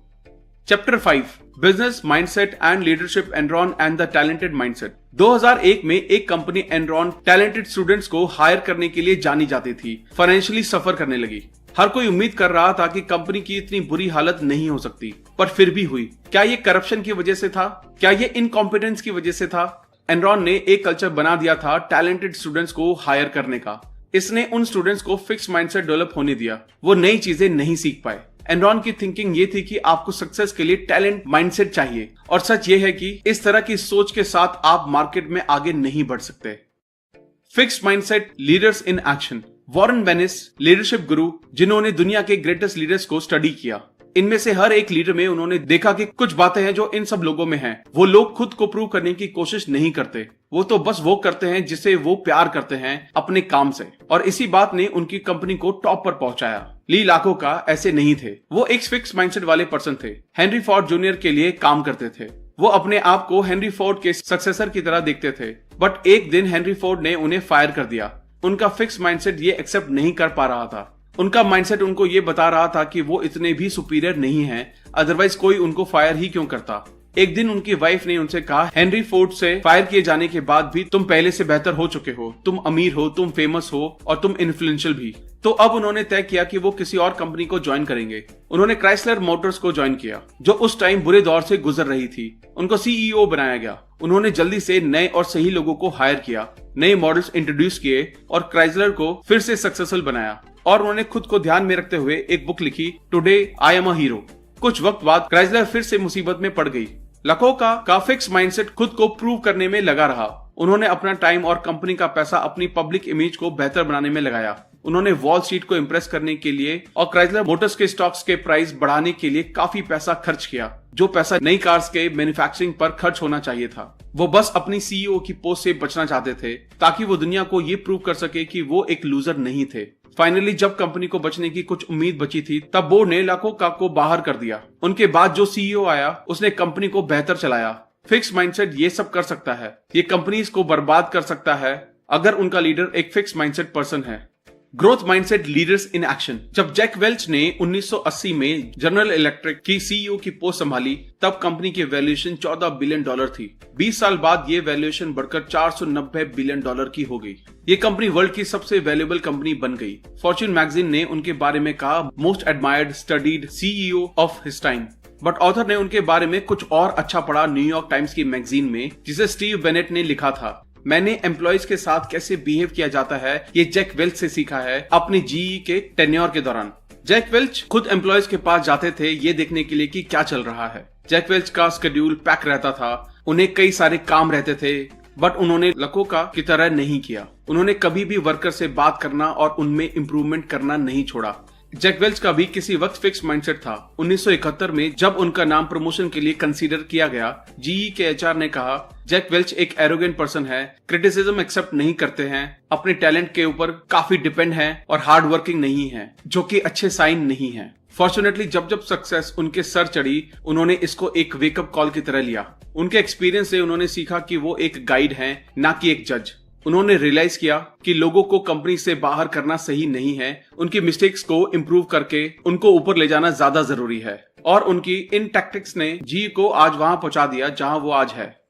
Chapter 5, business mindset and leadership, Enron and the talented mindset. 2001 में एक कंपनी एनरॉन टैलेंटेड स्टूडेंट्स को हायर करने के लिए जानी जाती थी, फाइनेंशियली सफर करने लगी। हर कोई उम्मीद कर रहा था कि कंपनी की इतनी बुरी हालत नहीं हो सकती, पर फिर भी हुई। क्या ये करप्शन की वजह से था? क्या ये इनकॉम्पिटेंस की वजह से था? एनरॉन ने एक कल्चर बना दिया था टैलेंटेड स्टूडेंट्स को हायर करने का। इसने उन स्टूडेंट्स को फिक्स माइंडसेट डेवलप होने दिया। वो नई चीजें नहीं सीख पाए। एनरॉन की थिंकिंग ये थी कि आपको सक्सेस के लिए टैलेंट माइंडसेट चाहिए, और सच ये है कि इस तरह की सोच के साथ आप मार्केट में आगे नहीं बढ़ सकते। Fix mindset leaders in action. Warren Bennis leadership guru, जिन्होंने दुनिया के ग्रेटेस्ट लीडर्स को स्टडी किया। इनमें से हर एक लीडर में उन्होंने देखा कि कुछ बातें हैं जो इन सब लोगों में हैं। वो लोग खुद को प्रूव करने की कोशिश नहीं करते। वो तो बस वो करते हैं जिसे वो प्यार करते हैं अपने काम से, और इसी बात ने उनकी कंपनी को टॉप पर पहुंचाया। ली लाखों का ऐसे नहीं थे। वो एक फिक्स माइंडसेट वाले पर्सन थे। हेनरी फोर्ड जूनियर के लिए काम करते थे। वो अपने आप को हेनरी फोर्ड के सक्सेसर की तरह देखते थे। बट एक दिन हेनरी फोर्ड ने उन्हें फायर कर दिया। उनका फिक्स माइंडसेट ये एक्सेप्ट नहीं कर पा रहा था। उनका माइंडसेट उनको ये बता रहा था कि वो इतने भी सुपीरियर नहीं हैं, अदरवाइज कोई उनको फायर ही क्यों करता। एक दिन उनकी वाइफ ने उनसे कहा, हेनरी फोर्ड से फायर किए जाने के बाद भी तुम पहले से बेहतर हो चुके हो। तुम अमीर हो, तुम फेमस हो, और तुम इन्फ्लुएंशियल भी। तो अब उन्होंने तय किया कि वो किसी और कंपनी को ज्वाइन करेंगे। उन्होंने क्राइसलर मोटर्स को ज्वाइन किया, जो उस टाइम बुरे दौर से गुजर रही थी। उनको सीईओ बनाया गया। उन्होंने जल्दी से नए और सही लोगों को हायर किया, नए मॉडल्स इंट्रोड्यूस किए और क्राइसलर को फिर से सक्सेसफुल बनाया। और उन्होंने खुद को ध्यान में रखते हुए एक बुक लिखी, today I am a hero. कुछ वक्त बाद क्राइसलर फिर से मुसीबत में पड़ गई। लाखों का फिक्स माइंडसेट खुद को प्रूव करने में लगा रहा। उन्होंने अपना टाइम और कंपनी का पैसा अपनी पब्लिक इमेज को बेहतर बनाने में लगाया। उन्होंने वॉल स्ट्रीट को इम्प्रेस करने के लिए और क्राइसलर मोटर्स के स्टॉक्स के प्राइस बढ़ाने के लिए काफी पैसा खर्च किया, जो पैसा नई कार्स के मैन्युफैक्चरिंग पर खर्च होना चाहिए था। वो बस अपनी सीईओ की पोस्ट से बचना चाहते थे, ताकि वो दुनिया को ये प्रूव कर सके कि वो एक लूजर नहीं थे। फाइनली जब कंपनी को बचने की कुछ उम्मीद बची थी, तब बोर्ड ने लाखों को बाहर कर दिया। उनके बाद जो सीईओ आया, उसने कंपनी को बेहतर चलाया। फिक्स माइंडसेट ये सब कर सकता है। ये कंपनीज को बर्बाद कर सकता है अगर उनका लीडर एक फिक्स माइंडसेट पर्सन है। Growth mindset leaders in action. जब जैक वेल्च ने 1980 में जनरल इलेक्ट्रिक की सीईओ की पोस्ट संभाली, तब कंपनी की वैल्यूएशन $14 बिलियन थी। 20 साल बाद ये वैल्यूएशन बढ़कर $490 बिलियन की हो गई। ये कंपनी वर्ल्ड की सबसे वैल्यूएबल कंपनी बन गई। फॉर्च्यून मैगजीन ने उनके बारे में कहा, most admired studied CEO of his time. But author ने उनके बारे में कुछ और अच्छा पढ़ा न्यूयॉर्क टाइम्स की मैगजीन में, जिसे स्टीव बेनेट ने लिखा था। मैंने एम्प्लॉयज के साथ कैसे बिहेव किया जाता है, ये जैक वेल्च से सीखा है अपने जीई के टेन्योर के दौरान। जैक वेल्च खुद एम्प्लॉयज के पास जाते थे ये देखने के लिए कि क्या चल रहा है। जैक वेल्च का शेड्यूल पैक रहता था, उन्हें कई सारे काम रहते थे, बट उन्होंने लको की तरह नहीं किया। उन्होंने कभी भी वर्कर से बात करना और उनमें इम्प्रूवमेंट करना नहीं छोड़ा। जैक वेल्च का भी किसी वक्त फिक्स माइंडसेट था। 1971 में जब उनका नाम प्रमोशन के लिए कंसीडर किया गया, जीई के एचआर ने कहा, जैक वेल्च एक एरोगेंट पर्सन है, क्रिटिसिज्म एक्सेप्ट नहीं करते हैं, अपने टैलेंट के ऊपर काफी डिपेंड हैं और हार्ड वर्किंग नहीं है, जो कि अच्छे साइन नहीं है। फॉर्चुनेटली जब सक्सेस उनके सर चढ़ी, उन्होंने इसको एक वेकअप कॉल की तरह लिया। उनके एक्सपीरियंस से उन्होंने सीखा कि वो एक गाइड हैं, ना कि एक जज। उन्होंने रियलाइज किया कि लोगों को कंपनी से बाहर करना सही नहीं है, उनकी मिस्टेक्स को इम्प्रूव करके उनको ऊपर ले जाना ज्यादा जरूरी है। और उनकी इन टैक्टिक्स ने जी को आज वहां पहुंचा दिया जहां वो आज है।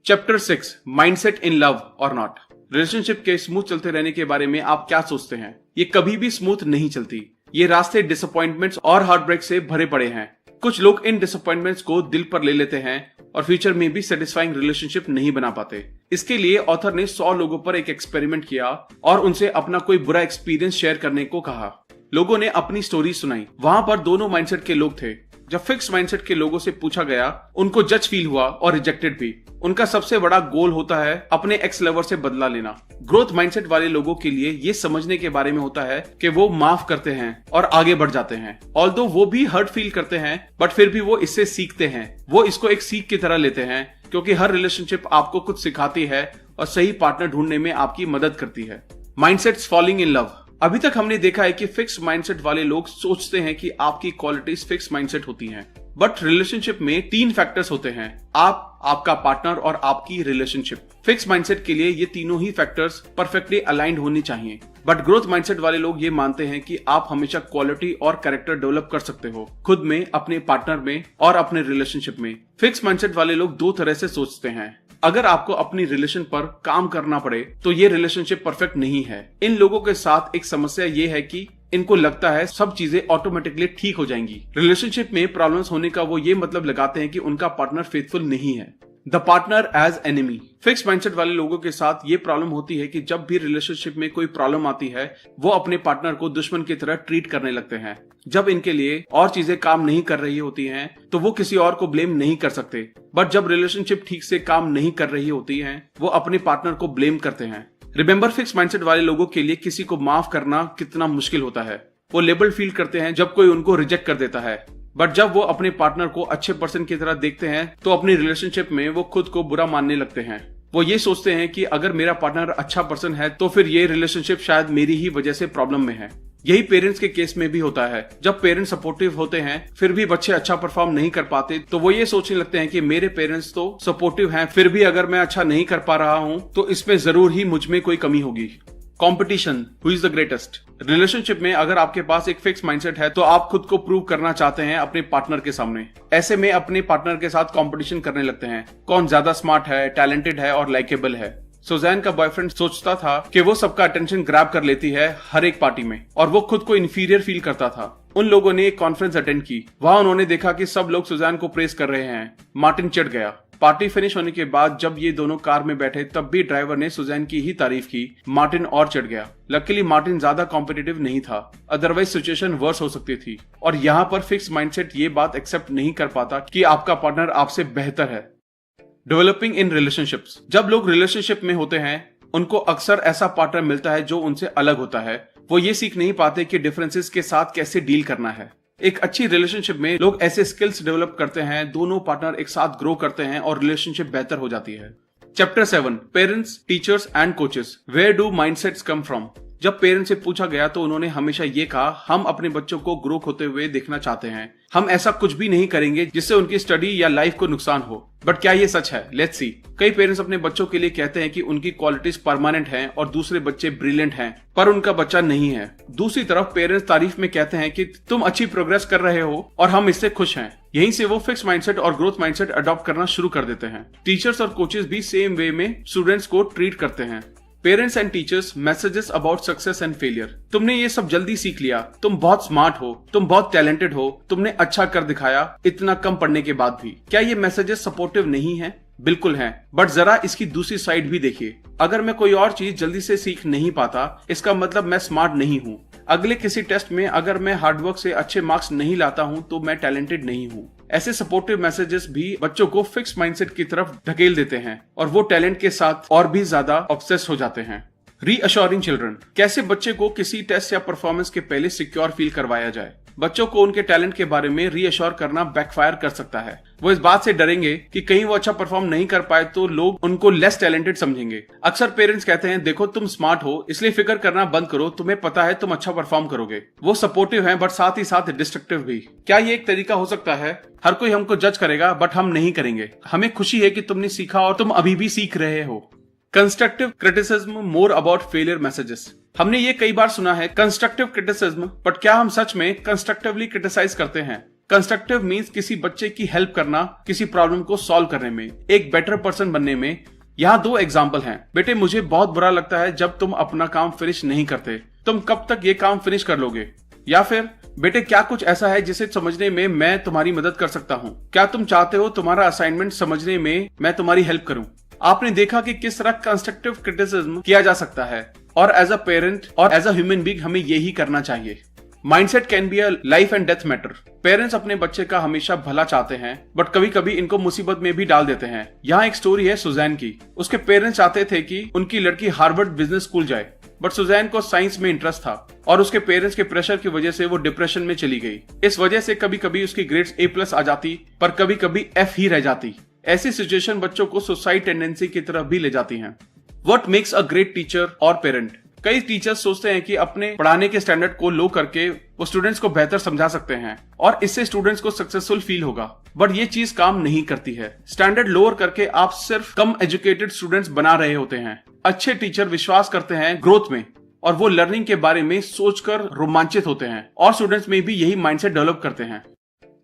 चैप्टर 6, माइंडसेट इन लव और नॉट। रिलेशनशिप के स्मूथ चलते रहने के बारे में आप क्या सोचते हैं? ये कभी भी स्मूथ नहीं चलती। ये रास्ते डिसअपॉइंटमेंट्स और हार्ट ब्रेक से भरे पड़े हैं। कुछ लोग इन डिसअपॉइंटमेंट्स को दिल पर ले लेते हैं और फ्यूचर में भी सेटिस्फाइंग रिलेशनशिप नहीं बना पाते। इसके लिए ऑथर ने 100 लोगों पर एक एक्सपेरिमेंट किया और उनसे अपना कोई बुरा एक्सपीरियंस शेयर करने को कहा। लोगों ने अपनी स्टोरी सुनाई। वहां पर दोनों माइंडसेट के लोग थे। जब फिक्स माइंडसेट के लोगों से पूछा गया, उनको जज फील हुआ और रिजेक्टेड भी। उनका सबसे बड़ा गोल होता है अपने एक्स लवर से बदला लेना। ग्रोथ माइंडसेट वाले लोगों के लिए ये समझने के बारे में होता है कि वो माफ करते हैं और आगे बढ़ जाते हैं। ऑल्दो वो भी हर्ट फील करते हैं, बट फिर भी वो इससे सीखते हैं। वो इसको एक सीख की तरह लेते हैं, क्योंकि हर रिलेशनशिप आपको कुछ सिखाती है और सही पार्टनर ढूंढने में आपकी मदद करती है। Mindsets falling in love. अभी तक हमने देखा है कि फिक्स माइंडसेट वाले लोग सोचते हैं कि आपकी क्वालिटीज फिक्स माइंडसेट होती हैं, बट रिलेशनशिप में 3 फैक्टर्स होते हैं, आप, आपका पार्टनर और आपकी रिलेशनशिप। फिक्स माइंडसेट के लिए ये तीनों ही फैक्टर्स परफेक्टली अलाइंड होनी चाहिए, बट ग्रोथ माइंडसेट वाले लोग ये मानते हैं कि आप हमेशा क्वालिटी और कैरेक्टर डेवलप कर सकते हो, खुद में, अपने पार्टनर में और अपने रिलेशनशिप में। फिक्स माइंडसेट वाले लोग 2 तरह से सोचते हैं। अगर आपको अपनी रिलेशन पर काम करना पड़े तो ये रिलेशनशिप परफेक्ट नहीं है। इन लोगों के साथ एक समस्या ये है कि इनको लगता है सब चीजें ऑटोमेटिकली ठीक हो जाएंगी। रिलेशनशिप में प्रॉब्लम्स होने का वो ये मतलब लगाते हैं कि उनका पार्टनर फेथफुल नहीं है। The partner as enemy. Fix mindset वाले लोगों के साथ ये प्रॉब्लम होती है कि जब भी रिलेशनशिप में कोई प्रॉब्लम आती है, वो अपने पार्टनर को दुश्मन की तरह ट्रीट करने लगते हैं। जब इनके लिए और चीजें काम नहीं कर रही होती हैं, तो वो किसी और को ब्लेम नहीं कर सकते, बट जब रिलेशनशिप ठीक से काम नहीं कर रही होती है, वो अपने पार्टनर को ब्लेम करते हैं। रिमेंबर, फिक्स माइंडसेट वाले लोगों के लिए किसी को माफ करना कितना मुश्किल होता है। वो लेबल फील करते हैं जब कोई उनको रिजेक्ट कर देता है, बट जब वो अपने पार्टनर को अच्छे पर्सन की तरह देखते हैं तो अपनी रिलेशनशिप में वो खुद को बुरा मानने लगते हैं। वो ये सोचते हैं कि अगर मेरा पार्टनर अच्छा पर्सन है तो फिर ये रिलेशनशिप शायद मेरी ही वजह से प्रॉब्लम में है। यही पेरेंट्स के केस में भी होता है। जब पेरेंट्स सपोर्टिव होते हैं फिर भी बच्चे अच्छा परफॉर्म नहीं कर पाते, तो वो ये सोचने लगते हैं कि मेरे पेरेंट्स तो सपोर्टिव हैं, फिर भी अगर मैं अच्छा नहीं कर पा रहा हूँ तो इसमें जरूर ही मुझ में कोई कमी होगी। Competition, who is the greatest. Relationship में अगर आपके पास एक फिक्स माइंडसेट है तो आप खुद को प्रूव करना चाहते हैं अपने पार्टनर के सामने। ऐसे में अपने पार्टनर के साथ कंपटीशन करने लगते हैं, कौन ज्यादा स्मार्ट है, टैलेंटेड है और लाइकेबल है। सुजैन का बॉयफ्रेंड सोचता था कि वो सबका अटेंशन ग्रैब कर लेती है हर एक पार्टी में, और वो खुद को इंफीरियर फील करता था। उन लोगों ने एक कॉन्फ्रेंस अटेंड की। वहां उन्होंने देखा कि सब लोग सुजैन को प्रेज कर रहे हैं। मार्टिन चिढ़ गया। पार्टी फिनिश होने के बाद जब ये दोनों कार में बैठे तब भी ड्राइवर ने सुजैन की ही तारीफ की। मार्टिन और चिढ़ गया। लकीली मार्टिन ज्यादा कॉम्पिटिटिव नहीं था, अदरवाइज सिचुएशन वर्स हो सकती थी। और यहाँ पर फिक्स माइंडसेट ये बात एक्सेप्ट नहीं कर पाता कि आपका पार्टनर आपसे बेहतर है। Developing in relationships. जब लोग रिलेशनशिप में होते हैं उनको अक्सर ऐसा पार्टनर मिलता है जो उनसे अलग होता है। वो ये सीख नहीं पाते कि डिफरेंसेस के साथ कैसे डील करना है। एक अच्छी रिलेशनशिप में लोग ऐसे स्किल्स डेवलप करते हैं, दोनों पार्टनर एक साथ ग्रो करते हैं और रिलेशनशिप बेहतर हो जाती है। Chapter 7, parents, teachers and coaches, where do mindsets come from. जब पेरेंट्स से पूछा गया तो उन्होंने हमेशा ये कहा, हम अपने बच्चों को ग्रो होते हुए देखना चाहते हैं। हम ऐसा कुछ भी नहीं करेंगे जिससे उनकी स्टडी या लाइफ को नुकसान हो। बट क्या ये सच है? Let's see. कई पेरेंट्स अपने बच्चों के लिए कहते हैं कि उनकी क्वालिटीज परमानेंट हैं और दूसरे बच्चे ब्रिलियंट हैं, पर उनका बच्चा नहीं है। दूसरी तरफ पेरेंट्स तारीफ में कहते हैं कि तुम अच्छी प्रोग्रेस कर रहे हो और हम इससे खुश हैं। यहीं से वो फिक्स माइंडसेट और ग्रोथ माइंडसेट अडॉप्ट करना शुरू कर देते हैं। टीचर्स और कोचेस भी सेम वे में स्टूडेंट्स को ट्रीट करते हैं। Parents and teachers, messages about success and failure. तुमने ये सब जल्दी सीख लिया, तुम बहुत स्मार्ट हो, तुम बहुत टैलेंटेड हो, तुमने अच्छा कर दिखाया इतना कम पढ़ने के बाद भी। क्या ये मैसेजेस सपोर्टिव नहीं है? बिल्कुल हैं, बट जरा इसकी दूसरी साइड भी देखिए। अगर मैं कोई और चीज जल्दी से सीख नहीं पाता, इसका मतलब मैं स्मार्ट नहीं हूँ। अगले किसी टेस्ट में अगर मैं हार्डवर्क से अच्छे मार्क्स नहीं लाता हूँ तो मैं टैलेंटेड नहीं हूँ। ऐसे सपोर्टिव मैसेजेस भी बच्चों को फिक्स माइंडसेट की तरफ ढकेल देते हैं और वो टैलेंट के साथ और भी ज्यादा ऑब्सेस हो जाते हैं। Reassuring children. कैसे बच्चे को किसी टेस्ट या परफॉर्मेंस के पहले सिक्योर फील करवाया जाए। बच्चों को उनके टैलेंट के बारे में रीअश्योर करना बैकफायर कर सकता है। वो इस बात से डरेंगे कि कहीं वो अच्छा परफॉर्म नहीं कर पाए तो लोग उनको लेस टैलेंटेड समझेंगे। अक्सर पेरेंट्स कहते हैं, देखो तुम स्मार्ट हो इसलिए फिक्र करना बंद करो, तुम्हें पता है तुम अच्छा परफॉर्म करोगे। वो सपोर्टिव हैं बट साथ ही साथ डिस्ट्रक्टिव भी। क्या ये एक तरीका हो सकता है? हर कोई हमको जज करेगा बट हम नहीं करेंगे। हमें खुशी है कि तुमने सीखा और तुम अभी भी सीख रहे हो। Constructive criticism more about failure messages. हमने ये कई बार सुना है कंस्ट्रक्टिव क्रिटिसिज्म, बट क्या हम सच में कंस्ट्रक्टिवली क्रिटिसाइज करते हैं? कंस्ट्रक्टिव मींस किसी बच्चे की हेल्प करना, किसी प्रॉब्लम को सॉल्व करने में, एक बेटर पर्सन बनने में। यहाँ 2 एग्जाम्पल हैं। बेटे, मुझे बहुत बुरा लगता है जब तुम अपना काम फिनिश नहीं करते। तुम कब तक ये काम फिनिश कर लोगे? या फिर, बेटे क्या कुछ ऐसा है जिसे समझने में मैं तुम्हारी मदद कर सकता हूँ? क्या तुम चाहते हो तुम्हारा असाइनमेंट समझने में मैं तुम्हारी हेल्प करूँ? आपने देखा कि किस तरह कंस्ट्रक्टिव क्रिटिसिज्म किया जा सकता है, और एज अ पेरेंट और एज अ ह्यूमन बीइंग हमें यही करना चाहिए। Mindset can be a life and death matter. Parents अपने बच्चे का हमेशा भला चाहते हैं, बट कभी कभी इनको मुसीबत में भी डाल देते हैं। यहाँ एक स्टोरी है सुजैन की। उसके पेरेंट्स चाहते थे कि उनकी लड़की हार्वर्ड बिजनेस स्कूल जाए, बट सुजैन को साइंस में इंटरेस्ट था और उसके पेरेंट्स के प्रेशर की वजह से वो डिप्रेशन में चली गई। इस वजह से कभी कभी उसकी ग्रेड्स A+ आ जाती, पर कभी कभी F ही रह जाती। ऐसी सिचुएशन बच्चों को सुसाइड टेंडेंसी की तरफ भी ले जाती हैं। What makes a great teacher और पेरेंट? कई टीचर्स सोचते हैं कि अपने पढ़ाने के स्टैंडर्ड को लो करके वो स्टूडेंट्स को बेहतर समझा सकते हैं और इससे स्टूडेंट्स को सक्सेसफुल फील होगा, बट ये चीज काम नहीं करती है। स्टैंडर्ड लोअर करके आप सिर्फ कम एजुकेटेड स्टूडेंट्स बना रहे होते हैं। अच्छे टीचर विश्वास करते हैं ग्रोथ में और वो लर्निंग के बारे में सोचकर रोमांचित होते हैं और स्टूडेंट्स में भी यही माइंडसेट डेवलप करते हैं।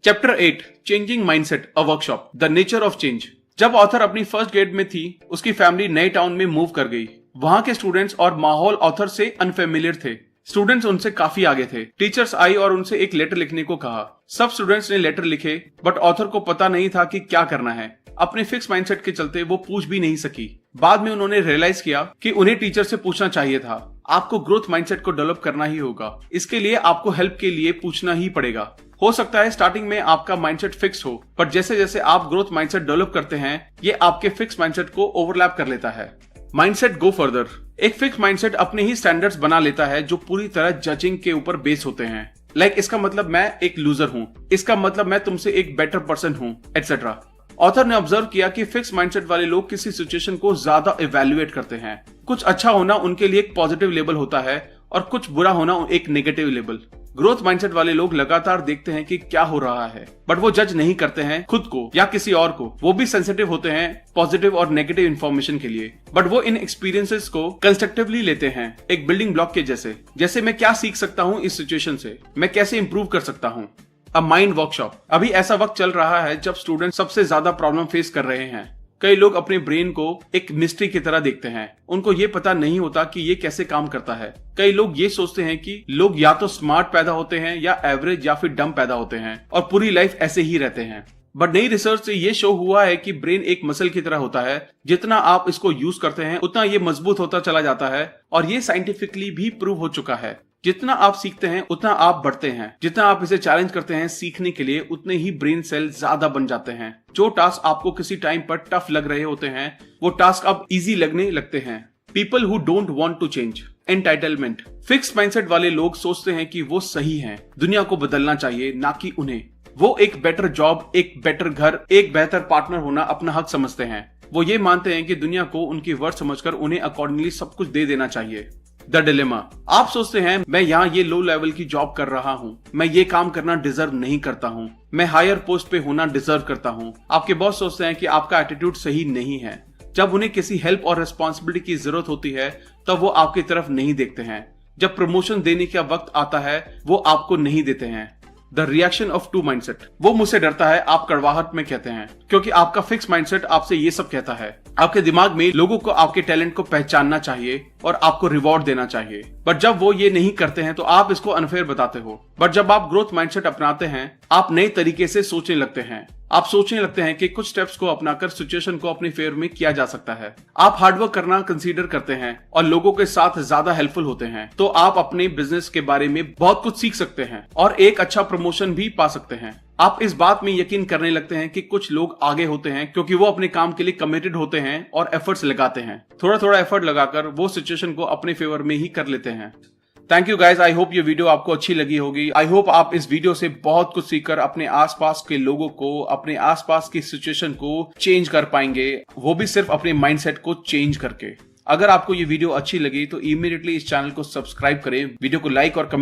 Chapter 8 changing mindset a workshop, the nature of change. जब ऑथर अपनी फर्स्ट ग्रेड में थी, उसकी फैमिली नए टाउन में मूव कर गई। वहां के स्टूडेंट्स और माहौल ऑथर से अनफेमिलियर थे। स्टूडेंट्स उनसे काफी आगे थे। टीचर्स आई और उनसे एक लेटर लिखने को कहा। सब स्टूडेंट्स ने लेटर लिखे, बट ऑथर को पता नहीं था कि क्या करना है। अपने फिक्स माइंडसेट के चलते वो पूछ भी नहीं सकी। बाद में उन्होंने रियलाइज किया कि उन्हें टीचर से पूछना चाहिए था। आपको ग्रोथ माइंडसेट को डेवलप करना ही होगा। इसके लिए आपको हेल्प के लिए पूछना ही पड़ेगा। हो सकता है स्टार्टिंग में आपका माइंडसेट फिक्स हो, पर जैसे जैसे आप ग्रोथ माइंडसेट डेवलप करते हैं, ये आपके फिक्स माइंडसेट को ओवरलैप कर लेता है। Mindset go further. एक फिक्स माइंडसेट अपने ही स्टैंडर्ड्स बना लेता है जो पूरी तरह जजिंग के ऊपर बेस होते हैं। लाइक इसका मतलब मैं एक लूजर हूँ, इसका मतलब मैं तुमसे एक बेटर पर्सन हूँ, एटसेट्रा। ऑथर ने ऑब्जर्व किया कि फिक्स माइंडसेट वाले लोग किसी सिचुएशन को ज्यादा इवैल्यूएट करते हैं। कुछ अच्छा होना उनके लिए एक पॉजिटिव लेबल होता है और कुछ बुरा होना एक नेगेटिव लेबल। ग्रोथ माइंडसेट वाले लोग लगातार देखते हैं कि क्या हो रहा है, बट वो जज नहीं करते हैं खुद को या किसी और को। वो भी सेंसिटिव होते हैं पॉजिटिव और नेगेटिव इन्फॉर्मेशन के लिए, बट वो इन एक्सपीरियंसेस को कंस्ट्रक्टिवली लेते हैं, एक बिल्डिंग ब्लॉक के जैसे मैं क्या सीख सकता हूँ इस सिचुएशन से, मैं कैसे इंप्रूव कर सकता हूँ। A mind workshop. अभी ऐसा वक्त चल रहा है जब स्टूडेंट सबसे ज्यादा प्रॉब्लम फेस कर रहे हैं। कई लोग अपने ब्रेन को एक मिस्ट्री की तरह देखते हैं। उनको ये पता नहीं होता कि ये कैसे काम करता है। कई लोग ये सोचते हैं कि लोग या तो स्मार्ट पैदा होते हैं या एवरेज या फिर डम पैदा होते हैं और पूरी लाइफ ऐसे ही रहते हैं। बट नई रिसर्च से ये शो हुआ है कि ब्रेन एक मसल की तरह होता है। जितना आप इसको यूज करते हैं उतना ये मजबूत होता चला जाता है और ये साइंटिफिकली भी प्रूव हो चुका है। जितना आप सीखते हैं उतना आप बढ़ते हैं। जितना आप इसे चैलेंज करते हैं सीखने के लिए, उतने ही ब्रेन सेल ज्यादा बन जाते हैं। जो टास्क आपको किसी टाइम पर टफ लग रहे होते हैं, वो टास्क अब इजी लगने लगते हैं। People who don't want to change. Entitlement. Fix mindset वाले लोग सोचते हैं कि वो सही हैं, दुनिया को बदलना चाहिए, ना कि उन्हें। वो एक बेटर जॉब, एक बेटर घर, एक बेहतर पार्टनर होना अपना हक समझते हैं। वो ये मानते हैं कि दुनिया को उनकी वर्थ समझकर उन्हें अकॉर्डिंगली सब कुछ दे देना चाहिए। The dilemma. आप सोचते हैं मैं यहाँ ये लो लेवल की जॉब कर रहा हूँ, मैं ये काम करना डिजर्व नहीं करता हूँ, मैं हायर पोस्ट पे होना डिजर्व करता हूँ। आपके बॉस सोचते हैं कि आपका एटीट्यूड सही नहीं है। जब उन्हें किसी हेल्प और रिस्पॉन्सिबिलिटी की जरूरत होती है तब वो आपकी तरफ नहीं देखते हैं। जब प्रमोशन देने का वक्त आता है वो आपको नहीं देते हैं। The reaction of two mindset. वो मुझसे डरता है, आप कड़वाहट में कहते हैं, क्योंकि आपका फिक्स माइंडसेट आपसे ये सब कहता है। आपके दिमाग में लोगों को आपके टैलेंट को पहचानना चाहिए और आपको रिवॉर्ड देना चाहिए, बट जब वो ये नहीं करते हैं तो आप इसको अनफेयर बताते हो। बट जब आप ग्रोथ माइंडसेट अपनाते हैं, आप नए तरीके से सोचने लगते हैं। आप सोचने लगते हैं कि कुछ स्टेप्स को अपनाकर सिचुएशन को अपनी फेवर में किया जा सकता है। आप हार्डवर्क करना कंसीडर करते हैं और लोगों के साथ ज्यादा हेल्पफुल होते हैं, तो आप अपने बिजनेस के बारे में बहुत कुछ सीख सकते हैं और एक अच्छा प्रमोशन भी पा सकते हैं। आप इस बात में यकीन करने लगते हैं कि कुछ लोग आगे होते हैं क्योंकि वो अपने काम के लिए कमिटेड होते हैं और एफर्ट्स लगाते हैं। थोड़ा थोड़ा एफर्ट लगाकर वो सिचुएशन को अपने फेवर में ही कर लेते हैं। Thank you guys, I hope ये वीडियो आपको अच्छी लगी होगी। आई होप आप इस वीडियो से बहुत कुछ सीखकर अपने आसपास के लोगों को, अपने आसपास की सिचुएशन को चेंज कर पाएंगे, वो भी सिर्फ अपने माइंडसेट को चेंज करके। अगर आपको ये वीडियो अच्छी लगी तो इमीडिएटली इस चैनल को सब्सक्राइब करें, वीडियो को लाइक और कमेंट